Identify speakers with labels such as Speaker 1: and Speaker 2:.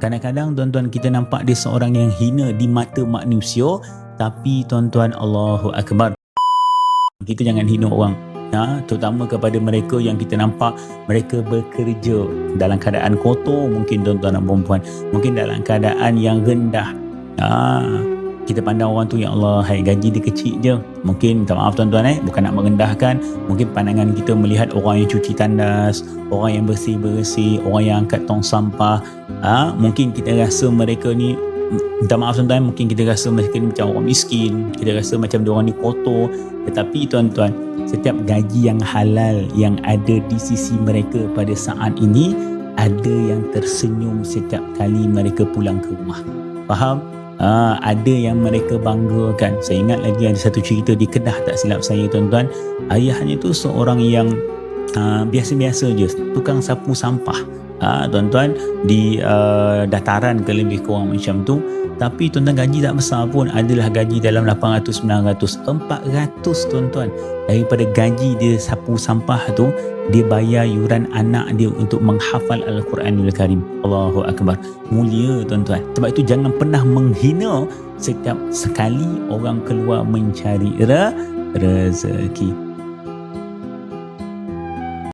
Speaker 1: Kadang-kadang tuan-tuan kita nampak dia seorang yang hina di mata manusia, tapi tuan-tuan, Allahu Akbar, kita jangan hina orang. Terutama kepada mereka yang kita nampak mereka bekerja dalam keadaan kotor, mungkin tuan-tuan dan perempuan, mungkin dalam keadaan yang rendah. Kita pandang orang tu, ya Allah, hai, gaji dia kecil je. Mungkin, minta maaf tuan-tuan, bukan nak merendahkan, mungkin pandangan kita melihat orang yang cuci tandas, orang yang bersih-bersih, orang yang angkat tong sampah, mungkin kita rasa mereka ni, minta maaf tuan-tuan, mungkin kita rasa mereka ni macam orang miskin, kita rasa macam diorang ni kotor. Tetapi tuan-tuan, setiap gaji yang halal yang ada di sisi mereka pada saat ini, ada yang tersenyum setiap kali mereka pulang ke rumah. Faham? Ada yang mereka banggakan. Saya ingat lagi ada satu cerita di Kedah, tak silap saya tuan-tuan. Ayahnya tu seorang yang biasa-biasa je, tukang sapu sampah, tuan-tuan, di dataran ke lebih kurang macam tu. Tapi tuan-tuan, gaji tak besar pun, adalah gaji dalam 800, 900, 400 tuan-tuan. Daripada gaji dia sapu sampah tu, dia bayar yuran anak dia untuk menghafal Al-Quranul Karim. Allahu Akbar. Mulia tuan-tuan. Sebab itu jangan pernah menghina setiap sekali orang keluar mencari rezeki.